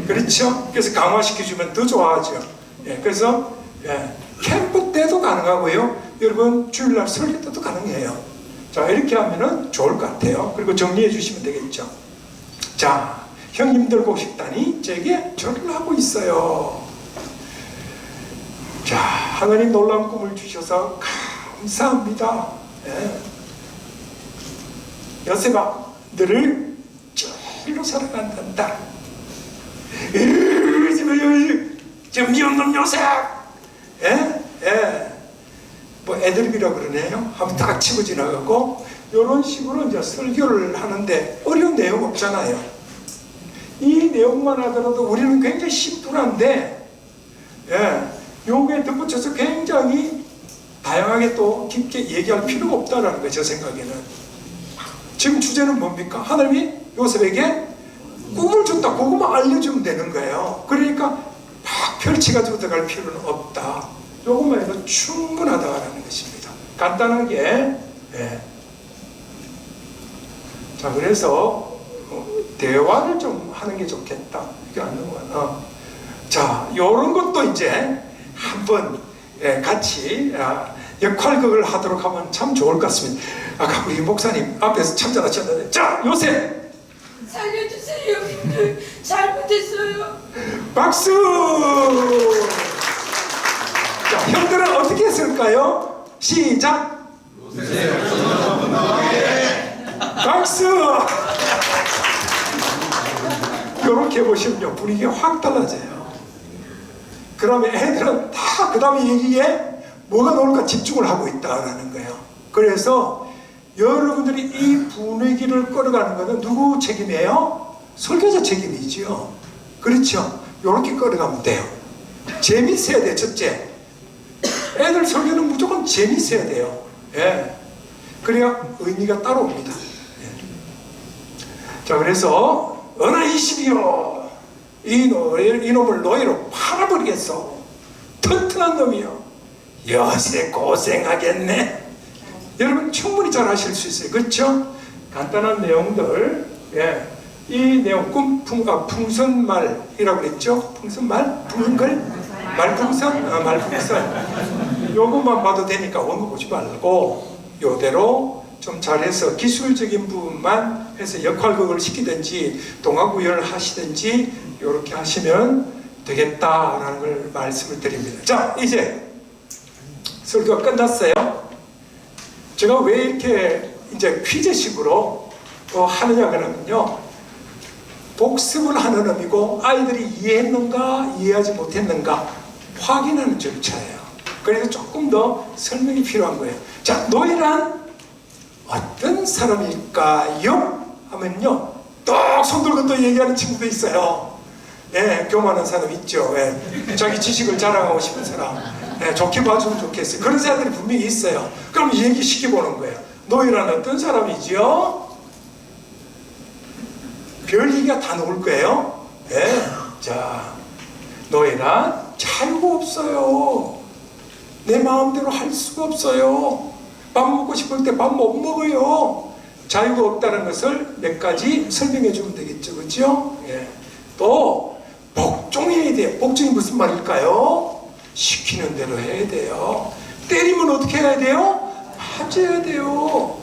그렇죠? 그래서 강화시켜주면 더 좋아하죠. 예, 그래서 예, 캠프 때도 가능하고요. 여러분 주일날 설교 때도 가능해요. 자, 이렇게 하면은 좋을 것 같아요. 그리고 정리해 주시면 되겠죠. 자, 형님들 곡식단이 제게 절을 하고 있어요. 자, 하나님 놀라운 꿈을 주셔서 감사합니다. 예. 요셉아, 너를 제일로 사랑한단다. 지금 미혼놈 요셉, 뭐 애드립이라고 그러네요. 한번 딱 치고 지나가고, 이런 식으로 이제 설교를 하는데 어려운 내용 없잖아요. 이 내용만 하더라도 우리는 굉장히 심플한데, 요게 덧붙여서 굉장히 다양하게 또 깊게 얘기할 필요가 없다라는 거예요, 제 생각에는. 지금 주제는 뭡니까? 하나님이 요셉에게 꿈을 줬다. 그것만 알려주면 되는 거예요. 그러니까 막 펼쳐가지고 들어갈 필요는 없다. 요것만 해도 충분하다라는 것입니다. 간단하게. 자, 그래서 대화를 좀 하는 게 좋겠다. 이게 안 넘어가나. 자, 요런 것도 이제 한번 같이 역할극을 하도록 하면 참 좋을 것 같습니다. 아까 우리 목사님 앞에서 참 잘하셨는데, 자, 요셉! 살려주세요. 잘못했어요. 박수! 자, 형들은 어떻게 했을까요? 시작! 박수! 이렇게 보시면요, 분위기가 확 달라져요. 그러면 애들은 다 그 다음에 얘기에 뭐가 나올까 집중을 하고 있다라는 거예요. 그래서 여러분들이 이 분위기를 끌어가는 것은 누구 책임이에요? 설교자 책임이지요. 그렇죠? 이렇게 끌어가면 돼요. 재밌어야 돼요. 첫째, 애들 설교는 무조건 재밌어야 돼요. 그래야 의미가 따라옵니다. 자, 그래서 은하이십이요, 이놈을 노예로 팔아버리겠어. 튼튼한 놈이요. 여세 고생하겠네. 여러분 충분히 잘 하실 수 있어요. 그렇죠? 간단한 내용들. 이 내용 풍선말이라고 그랬죠? 풍선말? 풍은글? 말풍선? 말풍선. 요것만 봐도 되니까 원고 보지 말고 요대로 좀 잘해서 기술적인 부분만 해서 역할극을 시키든지 동화구연을 하시든지 이렇게 하시면 되겠다라는 걸 말씀을 드립니다. 자, 이제 설교가 끝났어요. 제가 왜 이렇게 이제 퀴즈식으로 하느냐 그러면요, 복습을 하는 의미고 아이들이 이해했는가 이해하지 못했는가 확인하는 절차예요. 그래서 조금 더 설명이 필요한 거예요. 자, 노예란 어떤 사람일까요? 하면요, 딱 손 들고 또 얘기하는 친구도 있어요. 교만한 사람 있죠. 자기 지식을 자랑하고 싶은 사람, 좋게 봐주면 좋겠어요. 그런 사람들이 분명히 있어요. 그럼 얘기시켜보는 거예요. 노예란 어떤 사람이지요? 별 얘기가 다 나올 거예요. 자, 노예란 자유가 없어요. 내 마음대로 할 수가 없어요. 밥 먹고 싶을 때 밥 못 먹어요. 자유가 없다는 것을 몇 가지 설명해 주면 되겠죠. 그렇죠? 또 복종해야 돼요. 복종이 무슨 말일까요? 시키는 대로 해야 돼요. 때리면 어떻게 해야 돼요? 맞아야 돼요.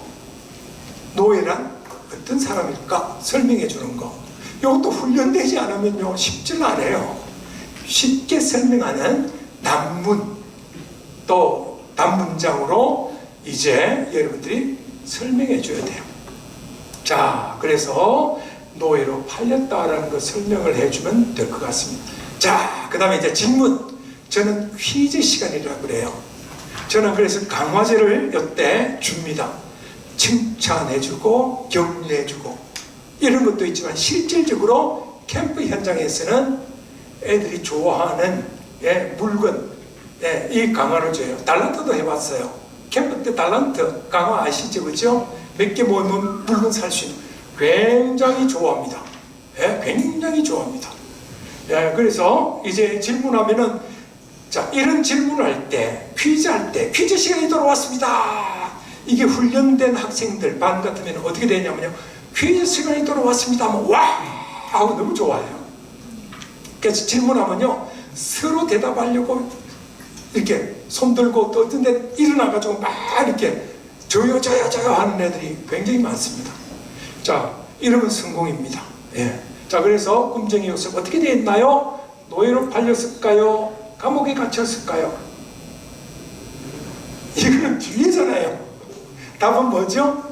노예란 어떤 사람일까? 설명해 주는 거. 이것도 훈련되지 않으면요, 쉽지는 않아요. 쉽게 설명하는 단문, 또 단문장으로 이제 여러분들이 설명해 줘야 돼요. 자, 그래서 노예로 팔렸다라는 거 설명을 해주면 될 것 같습니다. 자, 그 다음에 이제 질문. 저는 퀴즈 시간이라고 그래요. 저는 그래서 강화제를 이때 줍니다. 칭찬해주고 격려해주고 이런 것도 있지만 실질적으로 캠프 현장에서는 애들이 좋아하는 물건, 이 강화를 줘요. 달란트도 해봤어요. 캠프 때 달란트 강화 아시죠? 그죠? 몇 개 모으면 물건 살 수 있는, 굉장히 좋아합니다. 굉장히 좋아합니다. 그래서 이제 질문하면은, 자, 이런 질문할 때, 퀴즈할 때, 퀴즈 시간이 돌아왔습니다. 이게 훈련된 학생들 반 같으면 어떻게 되냐면요, 퀴즈 시간이 돌아왔습니다 하면 와! 하고 너무 좋아요. 그래서 질문하면요, 서로 대답하려고 이렇게 손 들고 또 어떤 데 일어나가지고 막 이렇게 저요 하는 애들이 굉장히 많습니다. 자, 이러면 성공입니다. 자, 그래서 꿈쟁이 요셉 어떻게 됐나요? 노예로 팔렸을까요? 감옥에 갇혔을까요? 이거는 뒤에잖아요. 답은 뭐죠?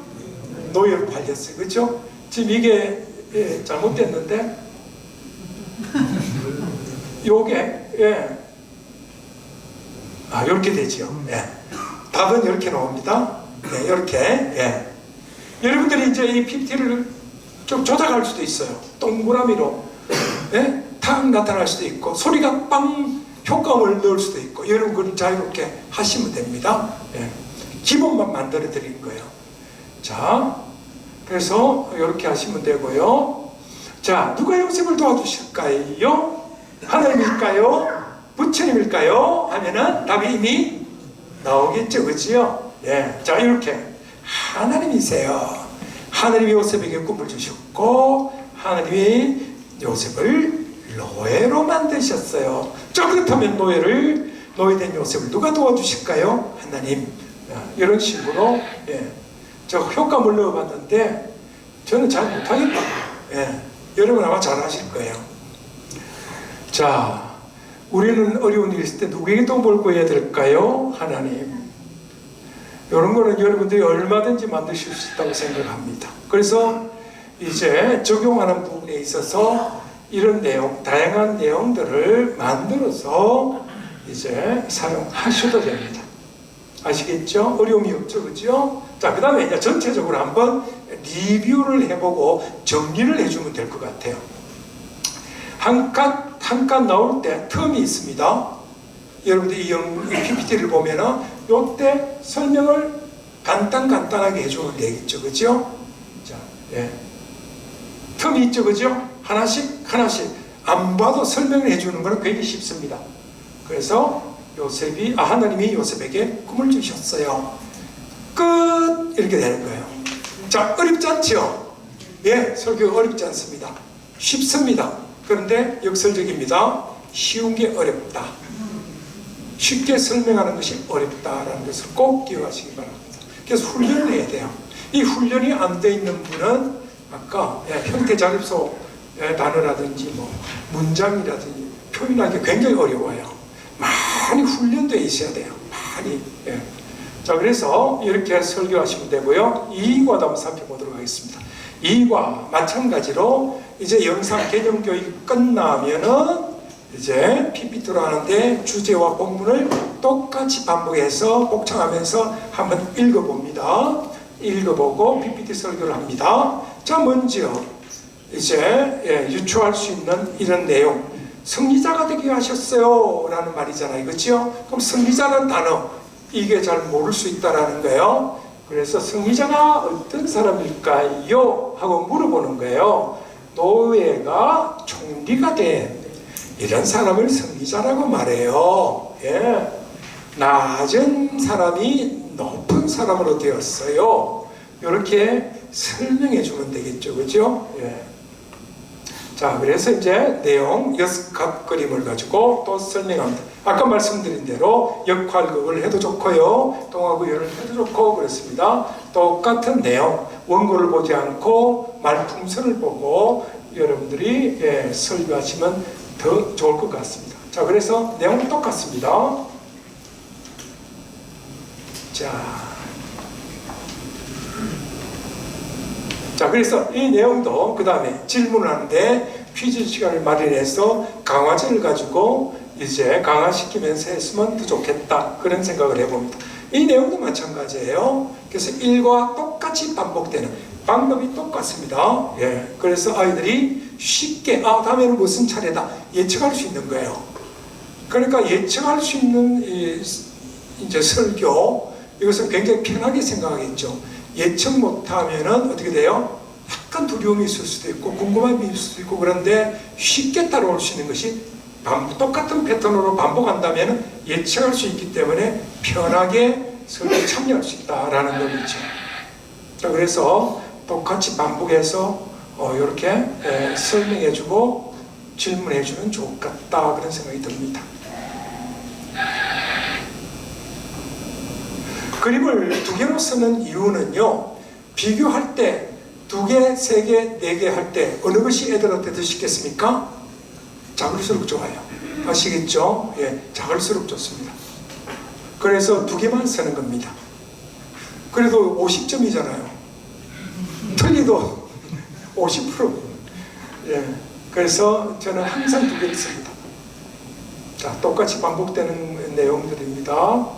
노예로 팔렸어요. 그렇죠? 지금 이게 잘못됐는데 요게 이렇게 되죠. 답은 이렇게 나옵니다. 이렇게. 여러분들이 이제 이 PPT를 좀 조작할 수도 있어요. 동그라미로 탁 나타날 수도 있고 소리가 빵 효과음을 넣을 수도 있고 여러분 그걸 자유롭게 하시면 됩니다. 기본만 만들어 드리는 거예요. 자, 그래서 이렇게 하시면 되고요. 자, 누가 요셉을 도와주실까요? 하나님일까요? 부처님일까요? 하면은 답이 이미 나오겠죠, 그지요? 자, 이렇게 하나님이세요. 하나님이 요셉에게 꿈을 주셨고 하나님이 요셉을 노예로 만드셨어요. 자, 그렇다면 노예된 요셉을 누가 도와주실까요? 하나님. 이런 식으로 저 효과음을 넣어봤는데 저는 잘 못하겠다. 여러분 아마 잘 하실 거예요. 자, 우리는 어려운 일 있을 때 누구에게 뭘 구해야 될까요? 하나님. 이런 거는 여러분들이 얼마든지 만드실 수 있다고 생각합니다. 그래서 이제 적용하는 부분에 있어서 이런 내용, 다양한 내용들을 만들어서 이제 사용하셔도 됩니다. 아시겠죠? 어려움이 없죠, 그죠? 자, 그 다음에 이제 전체적으로 한번 리뷰를 해보고 정리를 해주면 될 것 같아요. 한 칸 나올 때 텀이 있습니다. 여러분들 이 PPT를 보면은 요때 설명을 간단하게 해주면 되겠죠, 그죠? 자, 텀이 있죠, 그죠? 하나씩 안 봐도 설명을 해주는 거는 굉장히 쉽습니다. 그래서 하나님이 요셉에게 꿈을 주셨어요. 끝! 이렇게 되는 거예요. 자, 어렵지 않죠? 설교 어렵지 않습니다. 쉽습니다. 그런데 역설적입니다. 쉬운 게 어렵다. 쉽게 설명하는 것이 어렵다라는 것을 꼭 기억하시기 바랍니다. 그래서 훈련을 해야 돼요. 이 훈련이 안 돼 있는 분은 아까 형태자립소 단어라든지 문장이라든지 표현하기 굉장히 어려워요. 많이 훈련되어 있어야 돼요. 많이. 자, 그래서 이렇게 설교하시면 되고요. 2과도 한번 살펴보도록 하겠습니다. 2과 마찬가지로 이제 영상 개념 교육이 끝나면은 이제 PPT로 하는데 주제와 본문을 똑같이 반복해서 복창하면서 한번 읽어봅니다. 읽어보고 PPT 설교를 합니다. 자, 먼저 이제 유추할 수 있는 이런 내용. 승리자가 되게 하셨어요 라는 말이잖아요, 그렇죠? 그럼 승리자라는 단어 이게 잘 모를 수 있다라는 거예요. 그래서 승리자가 어떤 사람일까요? 하고 물어보는 거예요. 노예가 총리가 된 이런 사람을 승리자라고 말해요. 낮은 사람이 높은 사람으로 되었어요. 이렇게 설명해 주면 되겠죠, 그렇죠? 자, 그래서 이제 내용 6각 그림을 가지고 또 설명합니다. 아까 말씀드린 대로 역할극을 해도 좋고요, 동화구연을 해도 좋고 그렇습니다. 똑같은 내용, 원고를 보지 않고 말풍선을 보고 여러분들이 설교하시면 더 좋을 것 같습니다. 자, 그래서 내용은 똑같습니다. 자, 그래서 이 내용도 그 다음에 질문을 하는데 퀴즈 시간을 마련해서 강화제를 가지고 이제 강화시키면서 했으면 더 좋겠다, 그런 생각을 해봅니다. 이 내용도 마찬가지예요. 그래서 1과 똑같이 반복되는 방법이 똑같습니다. 그래서 아이들이 쉽게 다음에는 무슨 차례다 예측할 수 있는 거예요. 그러니까 예측할 수 있는 이제 설교, 이것은 굉장히 편하게 생각하겠죠. 예측 못하면은 어떻게 돼요? 약간 두려움이 있을 수도 있고 궁금함이 있을 수도 있고, 그런데 쉽게 따라올 수 있는 것이 똑같은 패턴으로 반복한다면 예측할 수 있기 때문에 편하게 설교에 참여할 수 있다라는 의미죠. 자, 그래서 똑같이 반복해서 이렇게 설명해주고 질문해주면 좋을 것 같다, 그런 생각이 듭니다. 그림을 2개로 쓰는 이유는요, 비교할 때 2개, 3개, 4개 할 때 어느 것이 애들한테 더 쉽겠습니까? 작을수록 좋아요. 아시겠죠? 작을수록 좋습니다. 그래서 2개만 쓰는 겁니다. 그래도 50점이잖아요. 틀리도 50%. 예. 그래서 저는 항상 두 개를 씁니다. 자, 똑같이 반복되는 내용들입니다.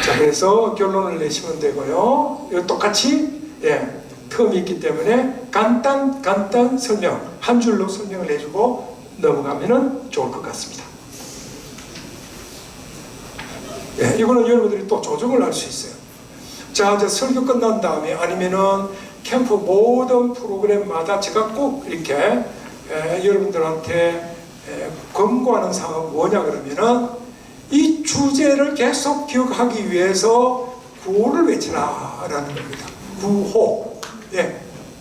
자, 그래서 결론을 내시면 되고요. 이거 똑같이 텀이 있기 때문에 간단 설명, 한 줄로 설명을 해주고 넘어가면 좋을 것 같습니다. 이거는 여러분들이 또 조정을 할 수 있어요. 자, 이제 설교 끝난 다음에 아니면은 캠프 모든 프로그램마다 제가 꼭 이렇게 여러분들한테 권고하는 사항은 뭐냐 그러면은 이 주제를 계속 기억하기 위해서 구호를 외치라라는 겁니다. 구호.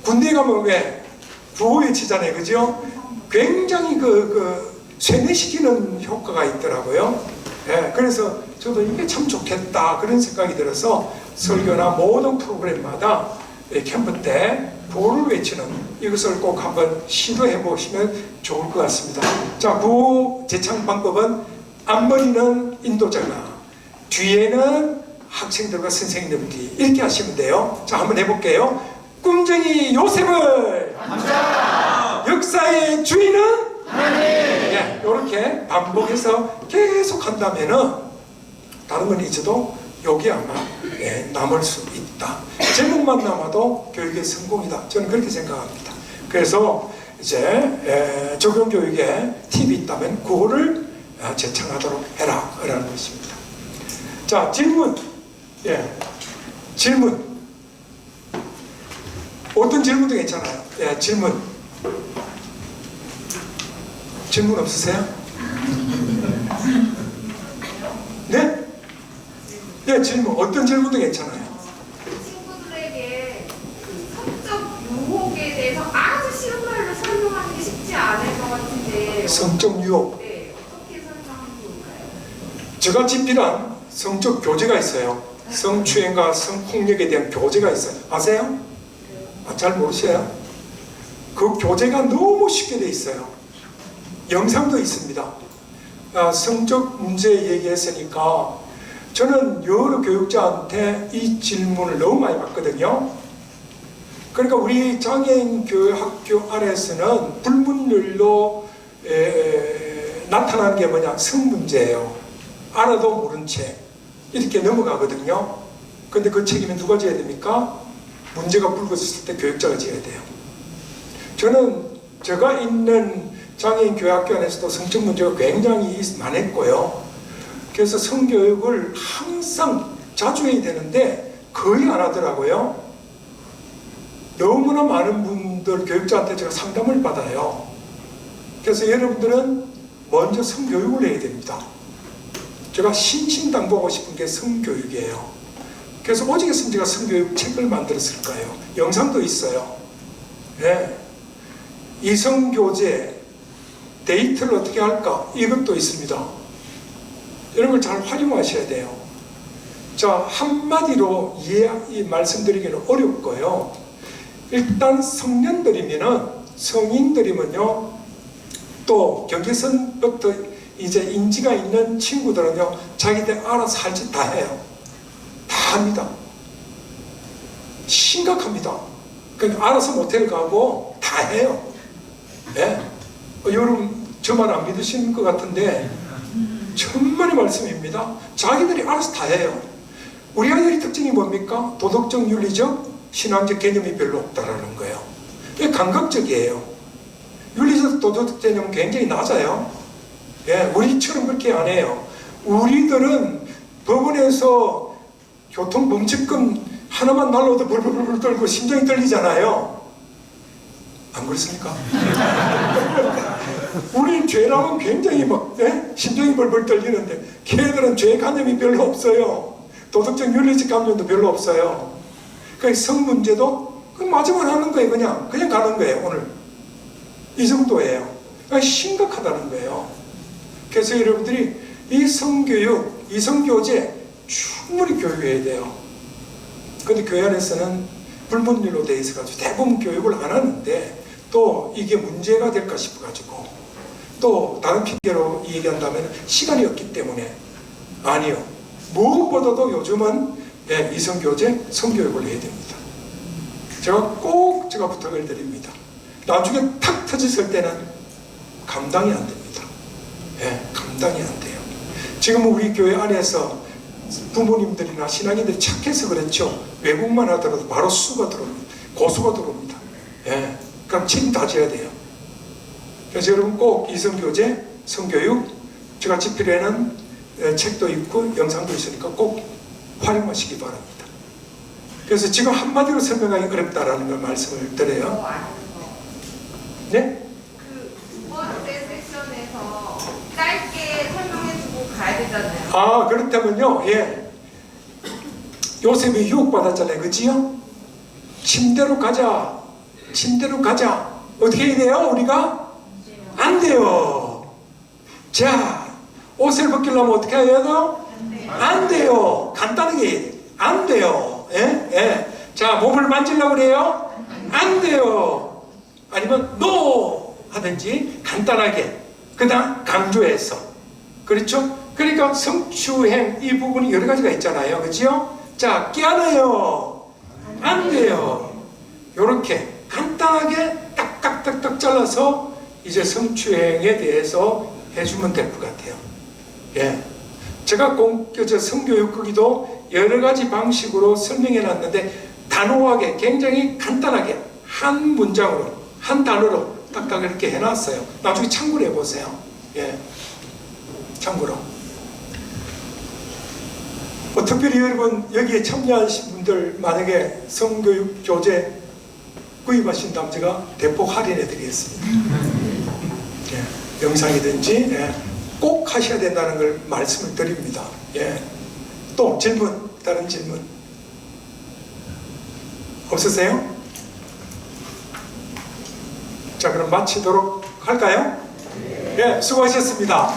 군대 가면 왜 구호 외치잖아요, 그죠? 굉장히 세뇌시키는 효과가 있더라고요. 그래서 저도 이게 참 좋겠다 그런 생각이 들어서 설교나 모든 프로그램마다 캠프 때 구호를 외치는 이것을 꼭 한번 시도해 보시면 좋을 것 같습니다. 자, 구호 제창 방법은 앞머리는 인도자가, 뒤에는 학생들과 선생님들이 이렇게 하시면 돼요. 자, 한번 해볼게요. 꿈쟁이 요셉을 감사합니다. 역사의 주인은 하나님. 이렇게 반복해서 계속 한다면은 다른 건 잊어도 여기 아마 남을 수 있다. 제목만 남아도 교육의 성공이다. 저는 그렇게 생각합니다. 그래서 이제 적용교육에 팁이 있다면 그거를 제창하도록 해라 라는 것입니다. 자, 질문. 질문. 어떤 질문도 괜찮아요. 질문. 질문 없으세요? 네? 질문. 어떤 질문도 괜찮아요. 친구들에게 성적 유혹에 대해서 아주 쉬운 말로 설명하는 게 쉽지 않을 것 같은데 성적 유혹. 네, 어떻게 설명하면 좋을까요? 저같이 필요한 성적 교재가 있어요. 성추행과 성폭력에 대한 교재가 있어요. 아세요? 잘 모르세요? 그 교재가 너무 쉽게 돼 있어요. 영상도 있습니다. 성적 문제 얘기했으니까 저는 여러 교육자한테 이 질문을 너무 많이 받거든요. 그러니까 우리 장애인 교육학교 안에서는 불문율로 나타나는 게 뭐냐? 성문제예요. 알아도 모른 채 이렇게 넘어가거든요. 근데 그 책임은 누가 져야 됩니까? 문제가 불거졌을 때 교육자가 져야 돼요. 저는 제가 있는 장애인 교육학교 안에서도 성적 문제가 굉장히 많았고요. 그래서 성교육을 항상 자주 해야 되는데 거의 안 하더라고요. 너무나 많은 분들 교육자한테 제가 상담을 받아요. 그래서 여러분들은 먼저 성교육을 해야 됩니다. 제가 신신당부하고 싶은 게 성교육이에요. 그래서 오직에서 제가 성교육 책을 만들었을까요? 영상도 있어요. 이성교재 데이트를 어떻게 할까? 이것도 있습니다. 이런 걸 잘 활용하셔야 돼요. 자, 한마디로 말씀드리기는 어렵고요. 일단 성인들이면요, 또 경계선부터 이제 인지가 있는 친구들은요, 자기들 알아서 할 짓 다 해요. 다 합니다. 심각합니다. 그러니까 알아서 모텔 가고 다 해요. 여러분 저 말 안 믿으시는 것 같은데 천만의 말씀입니다. 자기들이 알아서 다 해요. 우리 아이들의 특징이 뭡니까? 도덕적, 윤리적, 신앙적 개념이 별로 없다라는 거예요. 이게 감각적이에요. 윤리적, 도덕적 개념은 굉장히 낮아요. 우리처럼 그렇게 안 해요. 우리들은 법원에서 교통범칙금 하나만 날라도 벌벌벌 떨고 심장이 떨리잖아요. 안 그렇습니까? 우리 죄라면 굉장히 심장이 벌벌 떨리는데 걔들은 죄 관념이 별로 없어요. 도덕적 윤리적 감정도 별로 없어요. 그러니까 성 문제도 맞으면 하는 거예요. 그냥 가는 거예요. 오늘 이 정도예요. 그러니까 심각하다는 거예요. 그래서 여러분들이 이 성교육, 이 성교재 충분히 교육해야 돼요. 근데 교회 안에서는 불문율로 돼 있어가지고 대부분 교육을 안 하는데 또 이게 문제가 될까 싶어가지고 또 다른 핑계로 얘기한다면 시간이 없기 때문에 아니요. 무엇보다도 요즘은 이성교제, 성교육을 해야 됩니다. 제가 부탁을 드립니다. 나중에 탁 터졌을 때는 감당이 안 됩니다. 감당이 안 돼요. 지금 우리 교회 안에서 부모님들이나 신앙인들이 착해서 그렇죠. 외국만 하더라도 바로 수가 들어옵니다. 고수가 들어옵니다. 그럼 침 다 져야 돼요. 그래서 여러분 꼭 이성교제, 성교육, 제가 집필에는 책도 있고 영상도 있으니까 꼭 활용하시기 바랍니다. 그래서 지금 한마디로 설명하기 어렵다라는 걸 말씀을 드려요. 네? 그 두 번째 세션에서 짧게 설명해주고 가야 되잖아요. 아, 그렇다면요, 요셉이 유혹받았잖아요. 그지요? 침대로 가자. 침대로 가자. 어떻게 해야 돼요, 우리가? 안 돼요. 자, 옷을 벗기려면 어떻게 해야 돼요? 안 돼요. 간단하게 안 돼요. 자, 몸을 만지려고 그래요? 안 돼요. 아니면 NO 하든지 간단하게 그 다음 강조해서, 그렇죠? 그러니까 성추행 이 부분이 여러 가지가 있잖아요. 그죠? 자, 깨어나요. 안 돼요. 요렇게 간단하게 딱딱딱딱 잘라서 이제 성추행에 대해서 해주면 될 것 같아요. 제가 성교육 거기도 여러 가지 방식으로 설명해 놨는데 단호하게 굉장히 간단하게 한 문장으로 한 단어로 딱딱 이렇게 해놨어요. 나중에 참고로 해보세요. 참고로. 특별히 여러분 여기에 참여하신 분들 만약에 성교육 교재 구입하신다면 제가 대폭 할인해 드리겠습니다. 영상이든지 꼭 하셔야 된다는 걸 말씀을 드립니다. 또 질문, 다른 질문 없으세요? 자, 그럼 마치도록 할까요? 수고하셨습니다.